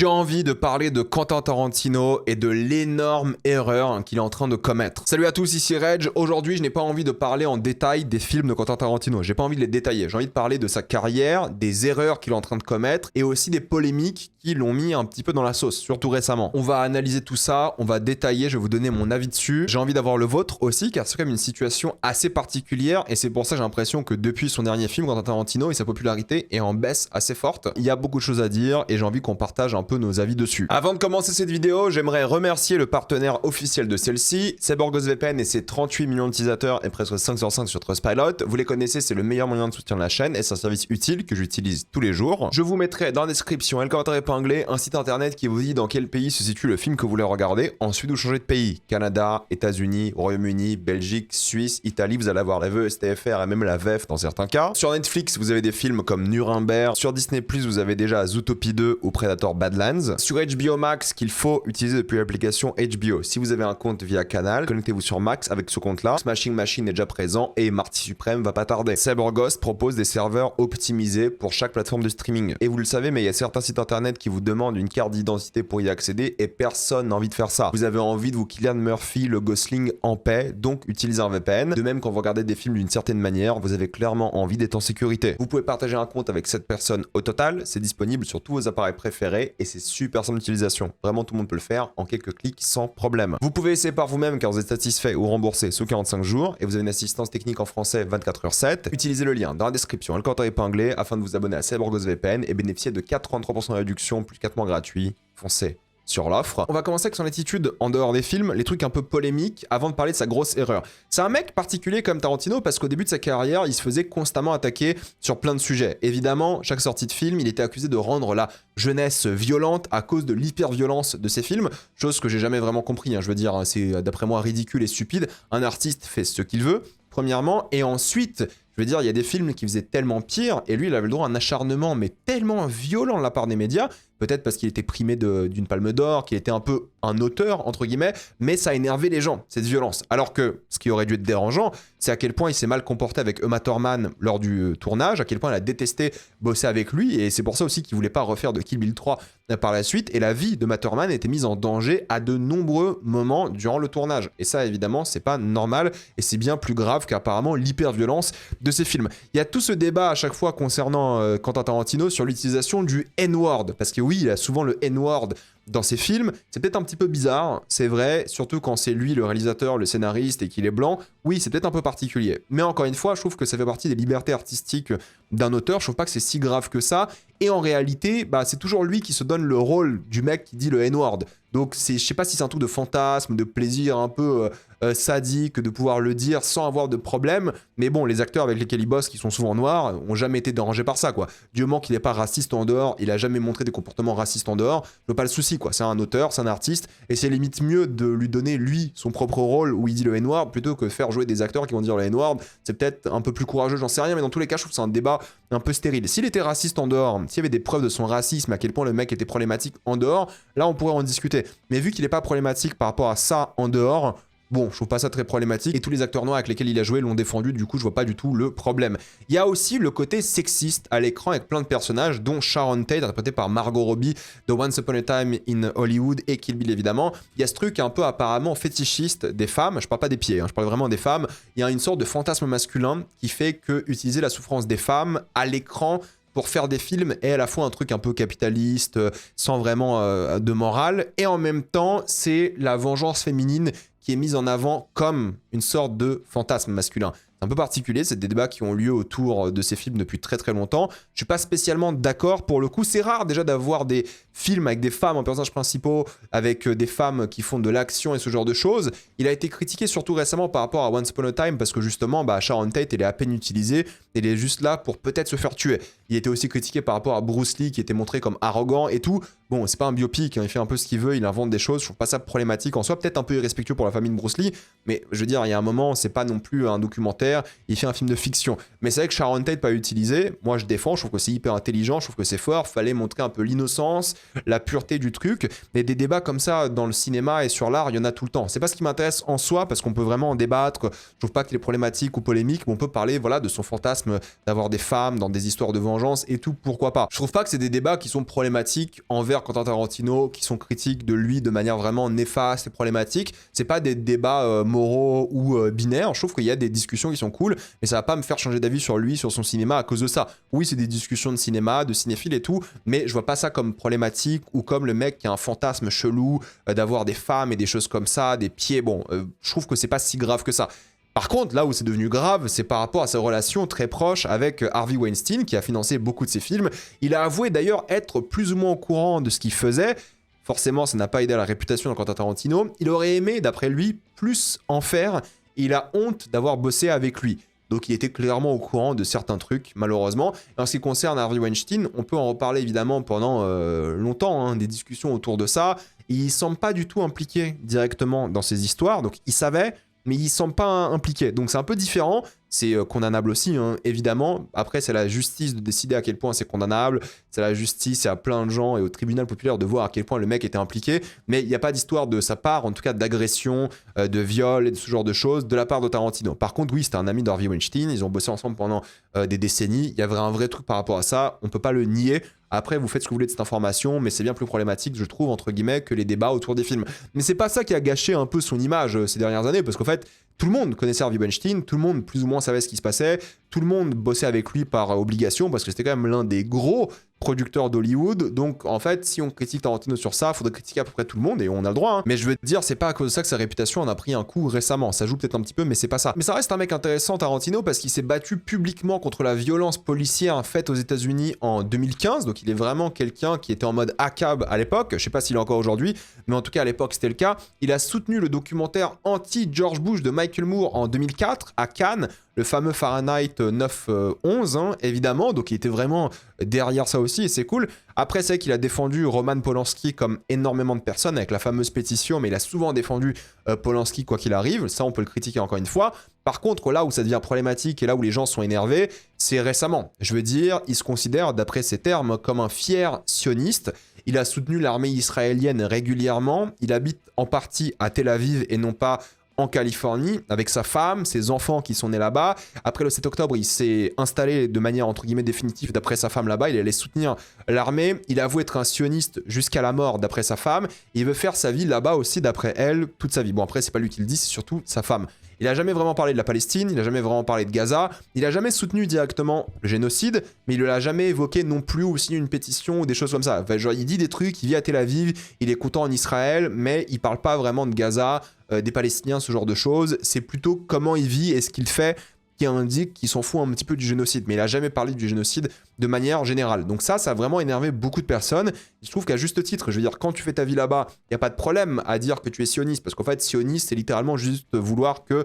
J'ai envie de parler de Quentin Tarantino et de l'énorme erreur qu'il est en train de commettre. Salut à tous, ici Reg. Aujourd'hui, je n'ai pas envie de parler en détail des films de Quentin Tarantino. J'ai pas envie de les détailler. J'ai envie de parler de sa carrière, des erreurs qu'il est en train de commettre et aussi des polémiques qui l'ont mis un petit peu dans la sauce, surtout récemment. On va analyser tout ça, on va détailler, je vais vous donner mon avis dessus. J'ai envie d'avoir le vôtre aussi, car c'est quand même une situation assez particulière et c'est pour ça que j'ai l'impression que depuis son dernier film, Quentin Tarantino, et sa popularité est en baisse assez forte. Il y a beaucoup de choses à dire et j'ai envie qu'on partage un peu nos avis dessus. Avant de commencer cette vidéo, j'aimerais remercier le partenaire officiel de celle-ci, CyberGhostVPN et ses 38 millions d'utilisateurs et presque 5 sur 5 sur Trustpilot. Vous les connaissez, c'est le meilleur moyen de soutenir la chaîne et c'est un service utile que j'utilise tous les jours. Je vous mettrai dans la description et le commentaire épinglé un site internet qui vous dit dans quel pays se situe le film que vous voulez regarder. Ensuite, vous changez de pays. Canada, États-Unis, Royaume-Uni, Belgique, Suisse, Italie, vous allez avoir la VE, STFR et même la VEF dans certains cas. Sur Netflix, vous avez des films comme Nuremberg. Sur Disney+, vous avez déjà Zootopie 2 ou Predator Badlands. Sur HBO Max, qu'il faut utiliser depuis l'application HBO. Si vous avez un compte via Canal, connectez-vous sur Max avec ce compte-là. Smashing Machine est déjà présent et Marty Supreme va pas tarder. CyberGhost propose des serveurs optimisés pour chaque plateforme de streaming. Et vous le savez, mais il y a certains sites internet qui vous demandent une carte d'identité pour y accéder et personne n'a envie de faire ça. Vous avez envie de vous Cillian Murphy, le Gosling en paix, donc utilisez un VPN. De même, quand vous regardez des films d'une certaine manière, vous avez clairement envie d'être en sécurité. Vous pouvez partager un compte avec 7 personnes au total, c'est disponible sur tous vos appareils préférés et c'est super simple d'utilisation. Vraiment, tout le monde peut le faire en quelques clics sans problème. Vous pouvez essayer par vous-même car vous êtes satisfait ou remboursé sous 45 jours et vous avez une assistance technique en français 24h7. Utilisez le lien dans la description et le commentaire épinglé afin de vous abonner à CyberGhostVPN et bénéficier de 83% de réduction plus 4 mois gratuits. Foncez sur l'offre. On va commencer avec son attitude en dehors des films, les trucs un peu polémiques avant de parler de sa grosse erreur. C'est un mec particulier comme Tarantino parce qu'au début de sa carrière, il se faisait constamment attaquer sur plein de sujets. Évidemment, chaque sortie de film, il était accusé de rendre la jeunesse violente à cause de l'hyperviolence de ses films, chose que j'ai jamais vraiment compris, hein. Je veux dire, c'est d'après moi ridicule et stupide. Un artiste fait ce qu'il veut, premièrement, et ensuite, je veux dire, il y a des films qui faisaient tellement pire, et lui, il avait le droit à un acharnement, mais tellement violent de la part des médias, peut-être parce qu'il était primé d'une palme d'or, qu'il était un peu un auteur, entre guillemets, mais ça a énervé les gens, cette violence. Alors que, ce qui aurait dû être dérangeant, c'est à quel point il s'est mal comporté avec Uma Thurman lors du tournage, à quel point elle a détesté bosser avec lui, et c'est pour ça aussi qu'il voulait pas refaire de Kill Bill 3 par la suite, et la vie de Uma Thurman était mise en danger à de nombreux moments durant le tournage. Et ça, évidemment, c'est pas normal, et c'est bien plus grave qu'apparemment l'hyperviolence de ces films. Il y a tout ce débat à chaque fois concernant Quentin Tarantino sur l'utilisation du N-word, parce que oui, il a souvent le N-word dans ses films, c'est peut-être un petit peu bizarre, c'est vrai, surtout quand c'est lui le réalisateur, le scénariste et qu'il est blanc, oui, c'est peut-être un peu particulier. Mais encore une fois, je trouve que ça fait partie des libertés artistiques d'un auteur, je trouve pas que c'est si grave que ça, et en réalité, bah, c'est toujours lui qui se donne le rôle du mec qui dit le N-word. Donc je sais pas si c'est un truc de fantasme, de plaisir un peu sadique de pouvoir le dire sans avoir de problème, mais bon, les acteurs avec lesquels il bosse, qui sont souvent noirs, ont jamais été dérangés par ça, quoi. Du moment qu'il n'est pas raciste en dehors, il a jamais montré des comportements racistes en dehors, je vois pas le souci, quoi. C'est un auteur, c'est un artiste, et c'est limite mieux de lui donner, lui, son propre rôle où il dit le N-word, plutôt que faire jouer des acteurs qui vont dire le N-word. C'est peut-être un peu plus courageux, j'en sais rien, mais dans tous les cas, je trouve que c'est un débat un peu stérile. S'il était raciste en dehors, s'il y avait des preuves de son racisme, à quel point le mec était problématique en dehors, là, on pourrait en discuter. Mais vu qu'il n'est pas problématique par rapport à ça en dehors, bon, je trouve pas ça très problématique et tous les acteurs noirs avec lesquels il a joué l'ont défendu, du coup je vois pas du tout le problème. Il y a aussi le côté sexiste à l'écran avec plein de personnages, dont Sharon Tate, interprétée par Margot Robbie de Once Upon a Time in Hollywood et Kill Bill évidemment. Il y a ce truc un peu apparemment fétichiste des femmes, je parle pas des pieds, hein, je parle vraiment des femmes. Il y a une sorte de fantasme masculin qui fait que utiliser la souffrance des femmes à l'écran pour faire des films est à la fois un truc un peu capitaliste, sans vraiment de morale, et en même temps, c'est la vengeance féminine qui est mise en avant comme une sorte de fantasme masculin. C'est un peu particulier, c'est des débats qui ont lieu autour de ces films depuis très très longtemps. Je suis pas spécialement d'accord pour le coup. C'est rare déjà d'avoir des films avec des femmes en personnages principaux, avec des femmes qui font de l'action et ce genre de choses. Il a été critiqué surtout récemment par rapport à Once Upon a Time parce que justement, Sharon Tate, elle est à peine utilisée. Elle est juste là pour peut-être se faire tuer. Il était aussi critiqué par rapport à Bruce Lee qui était montré comme arrogant et tout. Bon, c'est pas un biopic, hein, il fait un peu ce qu'il veut, il invente des choses. Je trouve pas ça problématique en soi, peut-être un peu irrespectueux pour la famille de Bruce Lee, mais je veux dire, il y a un moment, c'est pas non plus un documentaire, il fait un film de fiction. Mais c'est vrai que Sharon Tate pas utilisé, moi je défends, je trouve que c'est hyper intelligent, je trouve que c'est fort, fallait montrer un peu l'innocence, la pureté du truc. Mais des débats comme ça dans le cinéma et sur l'art, il y en a tout le temps. C'est pas ce qui m'intéresse en soi, parce qu'on peut vraiment en débattre. Je trouve pas qu'il est problématique ou polémique, mais on peut parler voilà, de son fantasme d'avoir des femmes dans des histoires de vengeance et tout, pourquoi pas. Je trouve pas que c'est des débats qui sont problématiques envers envers Quentin Tarantino qui sont critiques de lui de manière vraiment néfaste et problématique. C'est pas des débats moraux ou binaires. Je trouve qu'il y a des discussions qui sont cool, mais ça va pas me faire changer d'avis sur lui, sur son cinéma à cause de ça. Oui, c'est des discussions de cinéma, de cinéphiles et tout, mais je vois pas ça comme problématique ou comme le mec qui a un fantasme chelou d'avoir des femmes et des choses comme ça, des pieds. Bon, je trouve que c'est pas si grave que ça. Par contre, là où c'est devenu grave, c'est par rapport à sa relation très proche avec Harvey Weinstein, qui a financé beaucoup de ses films. Il a avoué d'ailleurs être plus ou moins au courant de ce qu'il faisait. Forcément, ça n'a pas aidé à la réputation de Quentin Tarantino. Il aurait aimé, d'après lui, plus en faire. Il a honte d'avoir bossé avec lui. Donc il était clairement au courant de certains trucs, malheureusement. Et en ce qui concerne Harvey Weinstein, on peut en reparler évidemment pendant longtemps, hein, des discussions autour de ça. Il ne semble pas du tout impliqué directement dans ces histoires, donc il savait, mais il ne semble pas impliqué. Donc c'est un peu différent, c'est condamnable aussi, hein, évidemment. Après, c'est la justice de décider à quel point c'est condamnable, c'est la justice et à plein de gens et au tribunal populaire de voir à quel point le mec était impliqué, mais il n'y a pas d'histoire de sa part, en tout cas d'agression, de viol et de ce genre de choses de la part de Tarantino. Par contre, oui, c'était un ami d'Harvey Weinstein, ils ont bossé ensemble pendant des décennies, il y avait un vrai truc par rapport à ça, on ne peut pas le nier. Après, vous faites ce que vous voulez de cette information, mais c'est bien plus problématique, je trouve, entre guillemets, que les débats autour des films. Mais c'est pas ça qui a gâché un peu son image ces dernières années, parce qu'en fait, tout le monde connaissait Harvey Weinstein, tout le monde plus ou moins savait ce qui se passait, tout le monde bossait avec lui par obligation, parce que c'était quand même l'un des gros producteur d'Hollywood, donc en fait si on critique Tarantino sur ça, il faudrait critiquer à peu près tout le monde et on a le droit, hein. Mais je veux te dire, c'est pas à cause de ça que sa réputation en a pris un coup récemment, ça joue peut-être un petit peu mais c'est pas ça. Mais ça reste un mec intéressant Tarantino parce qu'il s'est battu publiquement contre la violence policière faite aux États-Unis en 2015, donc il est vraiment quelqu'un qui était en mode ACAB à l'époque, je sais pas s'il est encore aujourd'hui, mais en tout cas à l'époque c'était le cas. Il a soutenu le documentaire anti-George Bush de Michael Moore en 2004 à Cannes, le fameux Fahrenheit 9/11, hein, évidemment, donc il était vraiment derrière ça aussi, et c'est cool. Après, c'est vrai qu'il a défendu Roman Polanski comme énormément de personnes, avec la fameuse pétition, mais il a souvent défendu Polanski quoi qu'il arrive, ça on peut le critiquer encore une fois. Par contre, là où ça devient problématique, et là où les gens sont énervés, c'est récemment. Je veux dire, il se considère, d'après ses termes, comme un fier sioniste. Il a soutenu l'armée israélienne régulièrement, il habite en partie à Tel Aviv et non pas en Californie, avec sa femme, ses enfants qui sont nés là-bas. Après le 7 octobre, il s'est installé de manière entre guillemets définitive d'après sa femme là-bas. Il allait soutenir l'armée. Il avoue être un sioniste jusqu'à la mort d'après sa femme. Il veut faire sa vie là-bas aussi d'après elle, toute sa vie. Bon, après, c'est pas lui qui le dit, c'est surtout sa femme. Il a jamais vraiment parlé de la Palestine, il a jamais vraiment parlé de Gaza, il a jamais soutenu directement le génocide, mais il ne l'a jamais évoqué non plus ou signé une pétition ou des choses comme ça. Enfin, genre, il dit des trucs, il vit à Tel Aviv, il est content en Israël, mais il parle pas vraiment de Gaza, des Palestiniens, ce genre de choses. C'est plutôt comment il vit et ce qu'il fait qui indique qu'il s'en fout un petit peu du génocide, mais il a jamais parlé du génocide de manière générale. Donc ça a vraiment énervé beaucoup de personnes. Je trouve qu'à juste titre, je veux dire, quand tu fais ta vie là-bas, il n'y a pas de problème à dire que tu es sioniste, parce qu'en fait, sioniste, c'est littéralement juste vouloir que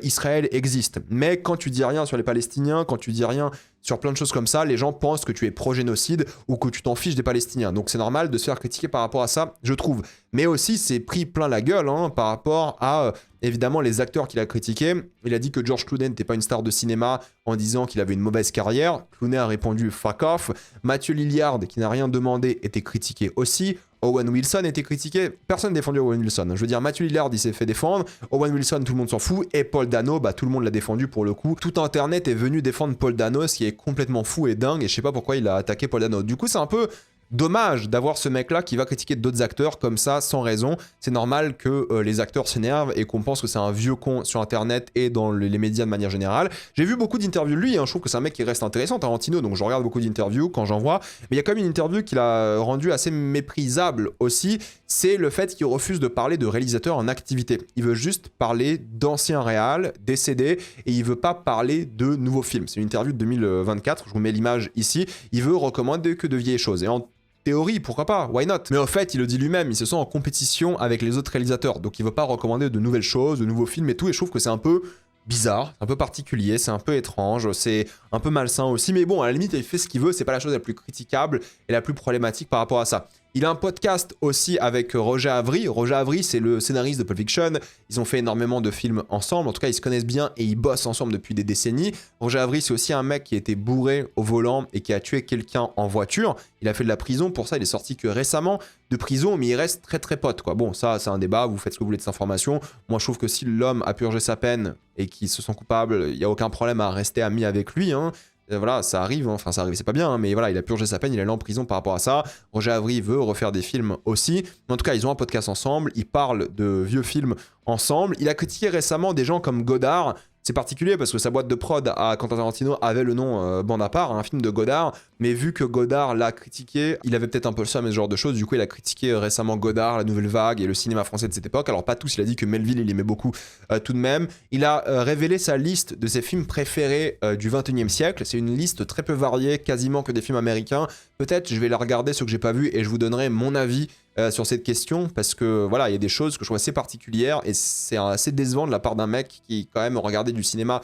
Israël existe. Mais quand tu dis rien sur les Palestiniens, quand tu dis rien sur plein de choses comme ça, les gens pensent que tu es pro-génocide ou que tu t'en fiches des Palestiniens. Donc c'est normal de se faire critiquer par rapport à ça, je trouve. Mais aussi, c'est pris plein la gueule par rapport à, évidemment, les acteurs qu'il a critiqués. Il a dit que George Clooney n'était pas une star de cinéma en disant qu'il avait une mauvaise carrière. Clooney a répondu « fuck off ». Matthew Lillard, qui n'a rien demandé, était critiqué aussi. Owen Wilson était critiqué, personne n'a défendu Owen Wilson. Je veux dire, Matthew Lillard, il s'est fait défendre, Owen Wilson, tout le monde s'en fout, et Paul Dano, bah tout le monde l'a défendu pour le coup. Tout Internet est venu défendre Paul Dano, ce qui est complètement fou et dingue, et je sais pas pourquoi il a attaqué Paul Dano. Du coup, c'est un peu dommage d'avoir ce mec-là qui va critiquer d'autres acteurs comme ça, sans raison. C'est normal que les acteurs s'énervent et qu'on pense que c'est un vieux con sur Internet et dans les médias de manière générale. J'ai vu beaucoup d'interviews de lui, je trouve que c'est un mec qui reste intéressant, Tarantino, donc je regarde beaucoup d'interviews quand j'en vois. Mais il y a quand même une interview qu'il a rendue assez méprisable aussi, c'est le fait qu'il refuse de parler de réalisateurs en activité. Il veut juste parler d'anciens réals, décédés, et il veut pas parler de nouveaux films. C'est une interview de 2024, je vous mets l'image ici. Il veut recommander que de vieilles choses. Et en théorie, pourquoi pas, why not? Mais en fait, il le dit lui-même, il se sent en compétition avec les autres réalisateurs, donc il veut pas recommander de nouvelles choses, de nouveaux films et tout, et je trouve que c'est un peu bizarre, un peu particulier, c'est un peu étrange, c'est un peu malsain aussi, mais bon, à la limite, il fait ce qu'il veut, c'est pas la chose la plus critiquable et la plus problématique par rapport à ça. Il a un podcast aussi avec Roger Avary. Roger Avary, c'est le scénariste de Pulp Fiction. Ils ont fait énormément de films ensemble. En tout cas, ils se connaissent bien et ils bossent ensemble depuis des décennies. Roger Avary, c'est aussi un mec qui a été bourré au volant et qui a tué quelqu'un en voiture. Il a fait de la prison. Pour ça, il est sorti que récemment de prison, mais il reste très très pote, quoi. Bon, ça, c'est un débat. Vous faites ce que vous voulez de cette information. Moi, je trouve que si l'homme a purgé sa peine et qu'il se sent coupable, il n'y a aucun problème à rester ami avec lui, Et voilà, ça arrive, hein. Enfin ça arrive, c'est pas bien, hein, mais voilà, il a purgé sa peine, il est allé en prison par rapport à ça. Roger Avary veut refaire des films aussi. Mais en tout cas, ils ont un podcast ensemble, ils parlent de vieux films ensemble. Il a critiqué récemment des gens comme Godard. C'est particulier parce que sa boîte de prod à Quentin Tarantino avait le nom Bande à part, un film de Godard, mais vu que Godard l'a critiqué, il avait peut-être un peu le seum et ce genre de choses, du coup il a critiqué récemment Godard, la nouvelle vague et le cinéma français de cette époque. Alors pas tous, il a dit que Melville il aimait beaucoup tout de même. Il a révélé sa liste de ses films préférés du 21e siècle, c'est une liste très peu variée, quasiment que des films américains. Peut-être je vais la regarder, ceux que j'ai pas vus, et je vous donnerai mon avis sur cette question, parce que voilà, il y a des choses que je trouve assez particulières et c'est assez décevant de la part d'un mec qui quand même regardait du cinéma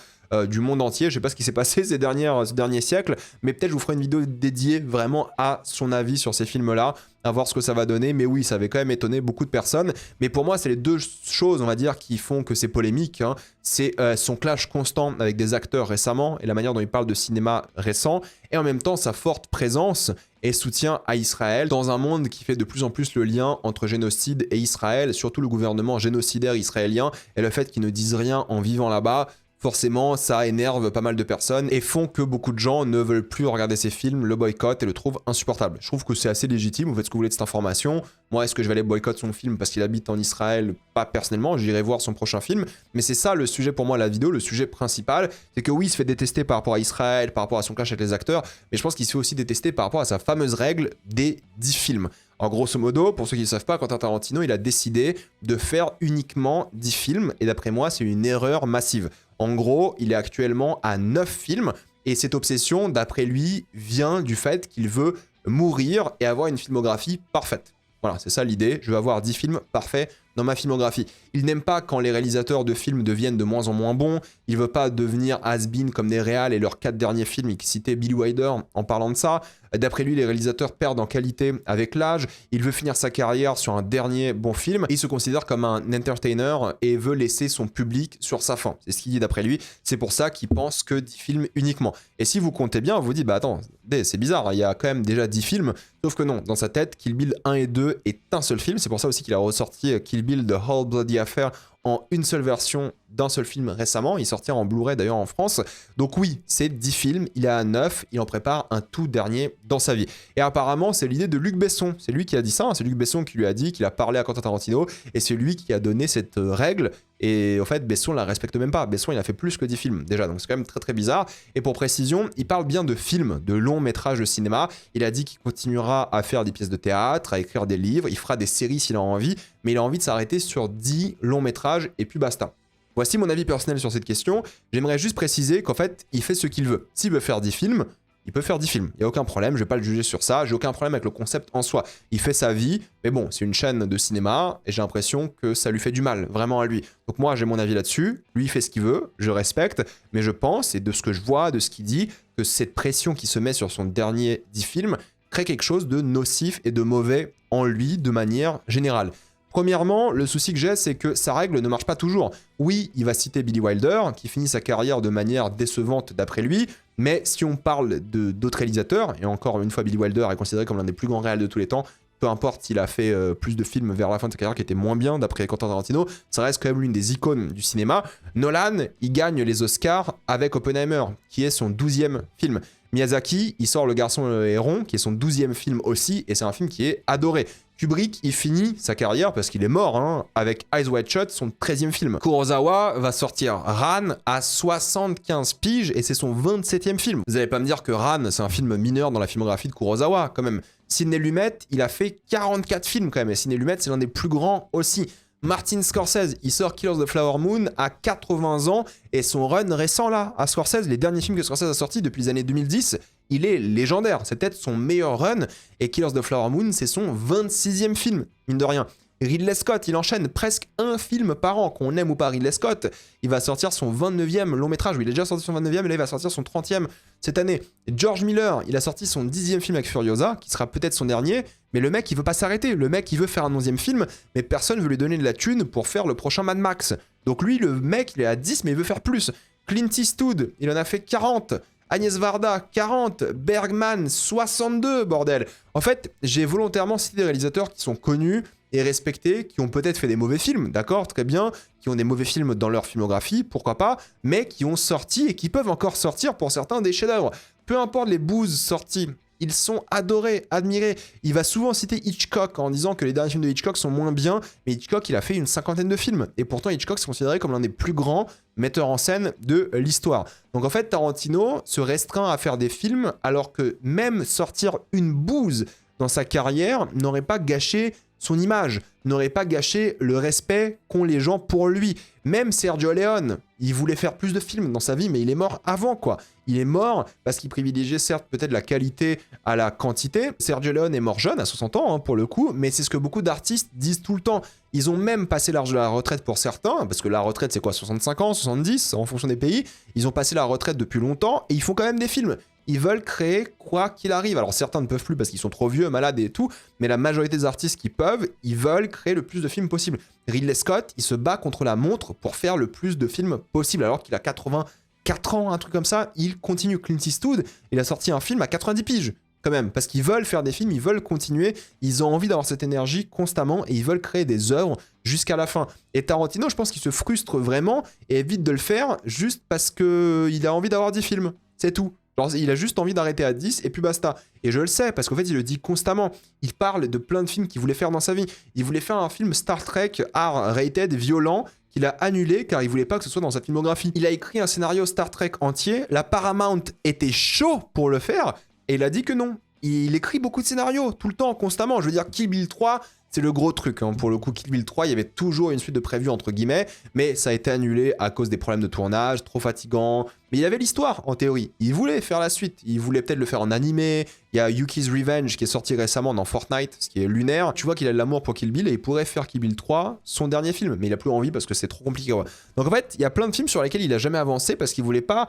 du monde entier. Je sais pas ce qui s'est passé ces derniers siècles, mais peut-être je vous ferai une vidéo dédiée vraiment à son avis sur ces films-là, à voir ce que ça va donner. Mais oui, ça avait quand même étonné beaucoup de personnes. Mais pour moi, c'est les deux choses, on va dire, qui font que c'est polémique, hein. C'est son clash constant avec des acteurs récemment et la manière dont il parle de cinéma récent, et en même temps sa forte présence et soutien à Israël dans un monde qui fait de plus en plus le lien entre génocide et Israël, surtout le gouvernement génocidaire israélien et le fait qu'ils ne disent rien en vivant là-bas. Forcément, ça énerve pas mal de personnes et font que beaucoup de gens ne veulent plus regarder ces films, le boycottent et le trouvent insupportable. Je trouve que c'est assez légitime, vous faites ce que vous voulez de cette information. Moi, est-ce que je vais aller boycotter son film parce qu'il habite en Israël? Pas personnellement, j'irai voir son prochain film. Mais c'est ça le sujet pour moi, la vidéo, le sujet principal. C'est que oui, il se fait détester par rapport à Israël, par rapport à son clash avec les acteurs, mais je pense qu'il se fait aussi détester par rapport à sa fameuse règle des 10 films. En grosso modo, pour ceux qui ne savent pas, Quentin Tarantino, il a décidé de faire uniquement 10 films, et d'après moi, c'est une erreur massive. En gros, il est actuellement à 9 films, et cette obsession, d'après lui, vient du fait qu'il veut mourir et avoir une filmographie parfaite. Voilà, c'est ça l'idée, je veux avoir 10 films parfaits dans ma filmographie. Il n'aime pas quand les réalisateurs de films deviennent de moins en moins bons, il veut pas devenir has-been comme des réals et leurs 4 derniers films, il citait Billy Wilder en parlant de ça. D'après lui, les réalisateurs perdent en qualité avec l'âge, il veut finir sa carrière sur un dernier bon film, il se considère comme un entertainer et veut laisser son public sur sa fin. C'est ce qu'il dit d'après lui, c'est pour ça qu'il pense que 10 films uniquement. Et si vous comptez bien, vous dites, bah attends, c'est bizarre, il y a quand même déjà 10 films, sauf que non, dans sa tête, Kill Bill 1 et 2 est un seul film, c'est pour ça aussi qu'il a ressorti Kill Bill The Whole Bloody Affair en une seule version d'un seul film récemment, il sortira en Blu-ray d'ailleurs en France. Donc oui, c'est 10 films, il est à 9, il en prépare un tout dernier dans sa vie. Et apparemment, c'est l'idée de Luc Besson, c'est lui qui a dit ça, hein. C'est Luc Besson qui lui a dit, qu'il a parlé à Quentin Tarantino, et c'est lui qui a donné cette règle, et en fait, Besson la respecte même pas. Besson, il a fait plus que 10 films déjà, donc c'est quand même très très bizarre. Et pour précision, il parle bien de films, de longs métrages de cinéma, il a dit qu'il continuera à faire des pièces de théâtre, à écrire des livres, il fera des séries s'il a envie, mais il a envie de s'arrêter sur 10 longs métrages, et puis basta. Voici mon avis personnel sur cette question. J'aimerais juste préciser qu'en fait, il fait ce qu'il veut. S'il veut faire 10 films, il peut faire 10 films. Il n'y a aucun problème, je ne vais pas le juger sur ça. J'ai aucun problème avec le concept en soi. Il fait sa vie, mais bon, c'est une chaîne de cinéma et j'ai l'impression que ça lui fait du mal, vraiment à lui. Donc moi, j'ai mon avis là-dessus. Lui, il fait ce qu'il veut, je respecte, mais je pense, et de ce que je vois, de ce qu'il dit, que cette pression qui se met sur son dernier 10 films crée quelque chose de nocif et de mauvais en lui de manière générale. Premièrement, le souci que j'ai, c'est que sa règle ne marche pas toujours. Oui, il va citer Billy Wilder, qui finit sa carrière de manière décevante d'après lui, mais si on parle d'autres réalisateurs, et encore une fois, Billy Wilder est considéré comme l'un des plus grands réals de tous les temps, peu importe s'il a fait plus de films vers la fin de sa carrière qui étaient moins bien d'après Quentin Tarantino, ça reste quand même l'une des icônes du cinéma. Nolan, il gagne les Oscars avec Oppenheimer, qui est son 12e film. Miyazaki, il sort Le Garçon et le Héron, qui est son 12e film aussi, et c'est un film qui est adoré. Kubrick, il finit sa carrière, parce qu'il est mort, hein, avec Eyes Wide Shut, son 13e film. Kurosawa va sortir Ran à 75 piges, et c'est son 27e film. Vous allez pas me dire que Ran, c'est un film mineur dans la filmographie de Kurosawa, quand même. Sidney Lumet, il a fait 44 films, quand même, et Sidney Lumet, c'est l'un des plus grands aussi. Martin Scorsese, il sort Killers of the Flower Moon à 80 ans, et son run récent là, à Scorsese, les derniers films que Scorsese a sortis depuis les années 2010, il est légendaire, c'est peut-être son meilleur run, et Killers of the Flower Moon, c'est son 26e film, mine de rien. Ridley Scott, il enchaîne presque un film par an, qu'on aime ou pas Ridley Scott, il va sortir son 29e long métrage, il a déjà sorti son 29e, et là il va sortir son 30e cette année. George Miller, il a sorti son 10e film avec Furiosa, qui sera peut-être son dernier, mais le mec il veut pas s'arrêter, le mec il veut faire un 11e film, mais personne veut lui donner de la thune pour faire le prochain Mad Max. Donc lui, le mec, il est à 10, mais il veut faire plus. Clint Eastwood, il en a fait 40. Agnès Varda, 40, Bergman, 62, bordel. En fait, j'ai volontairement cité des réalisateurs qui sont connus et respectés, qui ont peut-être fait des mauvais films, d'accord, très bien, qui ont des mauvais films dans leur filmographie, pourquoi pas, mais qui ont sorti et qui peuvent encore sortir pour certains des chefs-d'œuvre. Peu importe les boosts sortis, ils sont adorés, admirés. Il va souvent citer Hitchcock en disant que les derniers films de Hitchcock sont moins bien, mais Hitchcock, il a fait une 50aine de films. Et pourtant, Hitchcock, c'est considéré comme l'un des plus grands metteurs en scène de l'histoire. Donc en fait, Tarantino se restreint à faire des films, alors que même sortir une bouse dans sa carrière n'aurait pas gâché son image, n'aurait pas gâché le respect qu'ont les gens pour lui. Même Sergio Leone, il voulait faire plus de films dans sa vie, mais il est mort avant, quoi. Il est mort parce qu'il privilégiait certes peut-être la qualité à la quantité. Sergio Leone est mort jeune, à 60 ans hein, pour le coup, mais c'est ce que beaucoup d'artistes disent tout le temps. Ils ont même passé l'âge de la retraite pour certains, parce que la retraite c'est quoi, 65 ans, 70, en fonction des pays. Ils ont passé la retraite depuis longtemps et ils font quand même des films. Ils veulent créer quoi qu'il arrive. Alors certains ne peuvent plus parce qu'ils sont trop vieux, malades et tout, mais la majorité des artistes qui peuvent, ils veulent créer le plus de films possible. Ridley Scott, il se bat contre la montre pour faire le plus de films possible, alors qu'il a 84 ans, un truc comme ça. Il continue. Clint Eastwood, il a sorti un film à 90 piges, quand même, parce qu'ils veulent faire des films, ils veulent continuer, ils ont envie d'avoir cette énergie constamment et ils veulent créer des œuvres jusqu'à la fin. Et Tarantino, je pense qu'il se frustre vraiment et évite de le faire juste parce qu'il a envie d'avoir 10 films. C'est tout. Genre, il a juste envie d'arrêter à 10 et puis basta. Et je le sais, parce qu'en fait, il le dit constamment. Il parle de plein de films qu'il voulait faire dans sa vie. Il voulait faire un film Star Trek R-rated, violent, qu'il a annulé car il voulait pas que ce soit dans sa filmographie. Il a écrit un scénario Star Trek entier. La Paramount était chaud pour le faire et il a dit que non. Il écrit beaucoup de scénarios, tout le temps, constamment. Je veux dire, Kill Bill 3, c'est le gros truc. Hein. Pour le coup, Kill Bill 3, il y avait toujours une suite de prévues, entre guillemets, mais ça a été annulé à cause des problèmes de tournage, trop fatigant. Mais il avait l'histoire, en théorie. Il voulait faire la suite. Il voulait peut-être le faire en animé. Il y a Yuki's Revenge qui est sorti récemment dans Fortnite, ce qui est lunaire. Tu vois qu'il a de l'amour pour Kill Bill et il pourrait faire Kill Bill 3 son dernier film. Mais il a plus envie parce que c'est trop compliqué. Ouais. Donc en fait, il y a plein de films sur lesquels il a jamais avancé parce qu'il voulait pas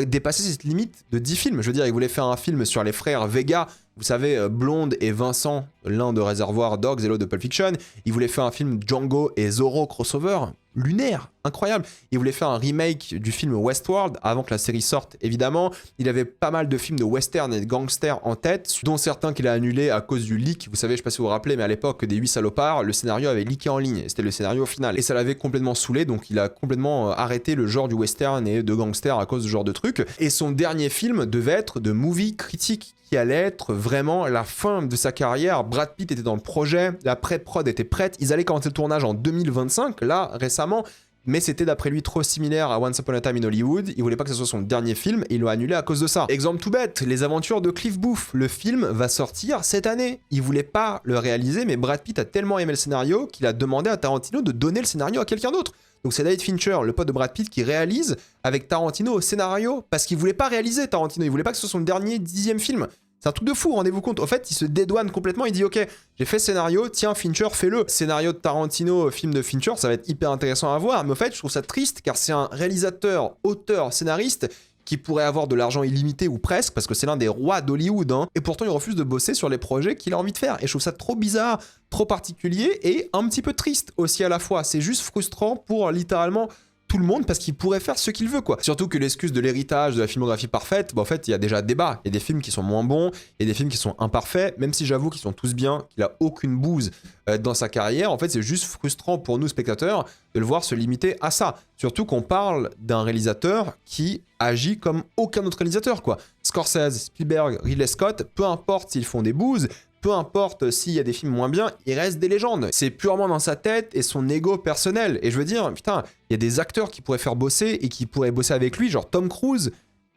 dépasser cette limite de 10 films. Je veux dire, il voulait faire un film sur les frères Vega, vous savez, Blonde et Vincent, l'un de Reservoir Dogs et l'autre de Pulp Fiction. Il voulait faire un film Django et Zorro crossover, lunaire, incroyable. Il voulait faire un remake du film Westworld avant que la série sorte, évidemment. Il avait pas mal de films de western et de gangsters en tête, dont certains qu'il a annulés à cause du leak. Vous savez, je sais pas si vous vous rappelez, mais à l'époque des 8 salopards, le scénario avait leaké en ligne. C'était le scénario final. Et ça l'avait complètement saoulé, donc il a complètement arrêté le genre du western et de gangster à cause de ce genre de truc. Et son dernier film devait être de movie critique, qui allait être vraiment la fin de sa carrière. Brad Pitt était dans le projet, la pré-prod était prête, ils allaient commencer le tournage en 2025, là, récemment, mais c'était d'après lui trop similaire à Once Upon a Time in Hollywood, il voulait pas que ce soit son dernier film, et il l'a annulé à cause de ça. Exemple tout bête, Les Aventures de Cliff Booth, le film va sortir cette année. Il voulait pas le réaliser, mais Brad Pitt a tellement aimé le scénario qu'il a demandé à Tarantino de donner le scénario à quelqu'un d'autre. Donc c'est David Fincher, le pote de Brad Pitt, qui réalise avec Tarantino au scénario, parce qu'il voulait pas réaliser Tarantino, il voulait pas que ce soit son dernier 10e film. C'est un truc de fou, rendez-vous compte. En fait, il se dédouane complètement, il dit ok, j'ai fait ce scénario, tiens Fincher, fais-le. Scénario de Tarantino, film de Fincher, ça va être hyper intéressant à voir, mais en fait, je trouve ça triste car c'est un réalisateur, auteur, scénariste qui pourrait avoir de l'argent illimité ou presque, parce que c'est l'un des rois d'Hollywood, hein, et pourtant il refuse de bosser sur les projets qu'il a envie de faire. Et je trouve ça trop bizarre, trop particulier et un petit peu triste aussi à la fois. C'est juste frustrant pour littéralement tout le monde parce qu'il pourrait faire ce qu'il veut, quoi. Surtout que l'excuse de l'héritage de la filmographie parfaite, bah en fait il y a déjà débat. Il y a des films qui sont moins bons, il y a des films qui sont imparfaits, même si j'avoue qu'ils sont tous bien, qu'il a aucune bouse dans sa carrière. En fait c'est juste frustrant pour nous spectateurs de le voir se limiter à ça. Surtout qu'on parle d'un réalisateur qui agit comme aucun autre réalisateur, quoi. Scorsese, Spielberg, Ridley Scott, peu importe s'ils font des bouses, peu importe s'il y a des films moins bien, il reste des légendes. C'est purement dans sa tête et son ego personnel. Et je veux dire, putain, il y a des acteurs qui pourraient faire bosser et qui pourraient bosser avec lui, genre Tom Cruise,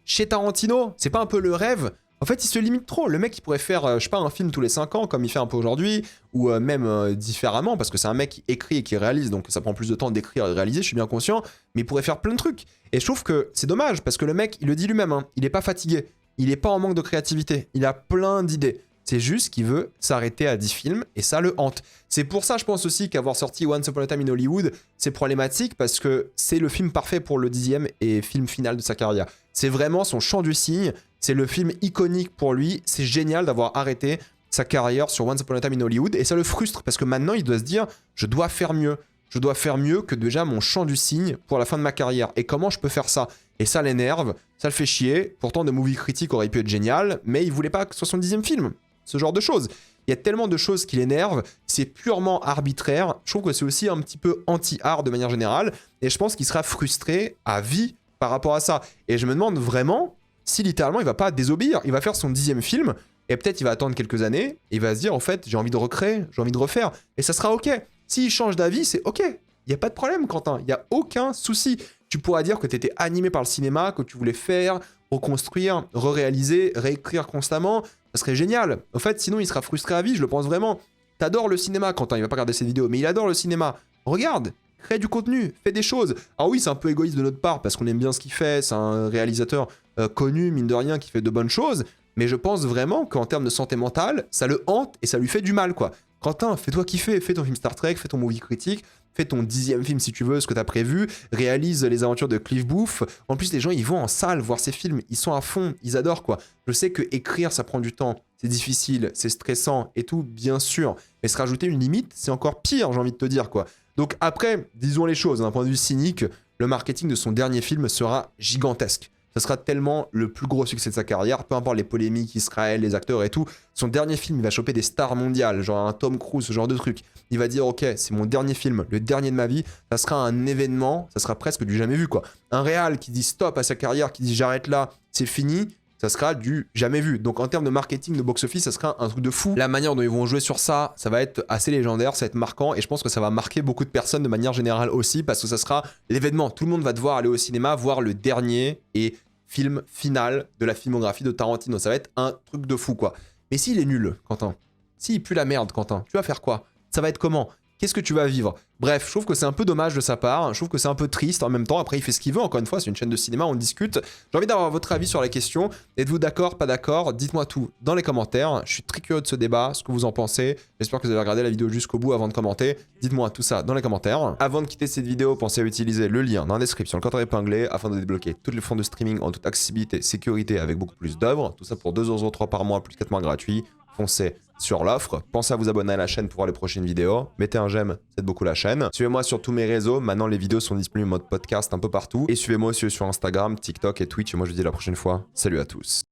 chez Tarantino. C'est pas un peu le rêve? En fait, il se limite trop. Le mec, il pourrait faire, je sais pas, un film tous les 5 ans, comme il fait un peu aujourd'hui, ou même différemment, parce que c'est un mec qui écrit et qui réalise, donc ça prend plus de temps d'écrire et de réaliser, je suis bien conscient, mais il pourrait faire plein de trucs. Et je trouve que c'est dommage, parce que le mec, il le dit lui-même, hein, il est pas fatigué, il est pas en manque de créativité, il a plein d'idées. C'est juste qu'il veut s'arrêter à 10 films et ça le hante. C'est pour ça, je pense aussi qu'avoir sorti Once Upon a Time in Hollywood, c'est problématique parce que c'est le film parfait pour le 10e et film final de sa carrière. C'est vraiment son chant du cygne, c'est le film iconique pour lui, c'est génial d'avoir arrêté sa carrière sur Once Upon a Time in Hollywood et ça le frustre parce que maintenant il doit se dire je dois faire mieux. Je dois faire mieux que déjà mon chant du cygne pour la fin de ma carrière. Et comment je peux faire ça? Et ça l'énerve, ça le fait chier. Pourtant, The Movie Critic aurait pu être génial, mais il voulait pas que ce soit son 10e film. Ce genre de choses. Il y a tellement de choses qui l'énervent, c'est purement arbitraire. Je trouve que c'est aussi un petit peu anti-art de manière générale, et je pense qu'il sera frustré à vie par rapport à ça. Et je me demande vraiment si littéralement il va pas désobéir, il va faire son 10e film, et peut-être il va attendre quelques années, et il va se dire, en fait, j'ai envie de recréer, j'ai envie de refaire, et ça sera ok. S'il change d'avis, c'est ok. Il n'y a pas de problème, Quentin, il n'y a aucun souci. Tu pourras dire que tu étais animé par le cinéma, que tu voulais faire, reconstruire, re-réaliser, réécrire constamment, ça serait génial. En fait, sinon il sera frustré à vie, je le pense vraiment. T'adores le cinéma, Quentin, il va pas regarder cette vidéo, mais il adore le cinéma. Regarde, crée du contenu, fais des choses. Alors oui, c'est un peu égoïste de notre part, parce qu'on aime bien ce qu'il fait, c'est un réalisateur connu, mine de rien, qui fait de bonnes choses, mais je pense vraiment qu'en termes de santé mentale, ça le hante et ça lui fait du mal, quoi. Quentin, fais-toi kiffer, fais ton film Star Trek, fais ton movie critique, fais ton 10e film si tu veux, ce que t'as prévu, réalise les aventures de Cliff Booth. En plus, les gens, ils vont en salle voir ces films, ils sont à fond, ils adorent, quoi. Je sais que écrire, ça prend du temps, c'est difficile, c'est stressant et tout, bien sûr, mais se rajouter une limite, c'est encore pire, j'ai envie de te dire, quoi. Donc après, disons les choses, d'un point de vue cynique, le marketing de son dernier film sera gigantesque. Ce sera tellement le plus gros succès de sa carrière, peu importe les polémiques, Israël, les acteurs et tout. Son dernier film, il va choper des stars mondiales, genre un Tom Cruise, ce genre de truc. Il va dire, ok, c'est mon dernier film, le dernier de ma vie, ça sera un événement, ça sera presque du jamais vu, quoi. Un réal qui dit stop à sa carrière, qui dit j'arrête là, c'est fini, ça sera du jamais vu. Donc en termes de marketing, de box-office, ça sera un truc de fou. La manière dont ils vont jouer sur ça, ça va être assez légendaire, ça va être marquant, et je pense que ça va marquer beaucoup de personnes de manière générale aussi, parce que ça sera l'événement. Tout le monde va devoir aller au cinéma, voir le dernier et film final de la filmographie de Tarantino. Ça va être un truc de fou, quoi. Mais s'il est nul, Quentin, s'il pue la merde, Quentin, tu vas faire quoi? Ça va être comment? Qu'est-ce que tu vas vivre? Bref, je trouve que c'est un peu dommage de sa part, je trouve que c'est un peu triste en même temps. Après, il fait ce qu'il veut, encore une fois, c'est une chaîne de cinéma, on discute. J'ai envie d'avoir votre avis sur la question. Êtes-vous d'accord, pas d'accord? Dites-moi tout dans les commentaires. Je suis très curieux de ce débat, ce que vous en pensez. J'espère que vous avez regardé la vidéo jusqu'au bout avant de commenter. Dites-moi tout ça dans les commentaires. Avant de quitter cette vidéo, pensez à utiliser le lien dans la description, le compteur épinglé, afin de débloquer toutes les fonds de streaming en toute accessibilité, sécurité, avec beaucoup plus d'œuvres. Tout ça pour 2,03€ par mois, plus 4 mois gratuits. Foncez sur l'offre. Pensez à vous abonner à la chaîne pour voir les prochaines vidéos. Mettez un j'aime, ça aide beaucoup la chaîne. Suivez-moi sur tous mes réseaux. Maintenant, les vidéos sont disponibles en mode podcast un peu partout. Et suivez-moi aussi sur Instagram, TikTok et Twitch. Et moi, je vous dis à la prochaine fois. Salut à tous.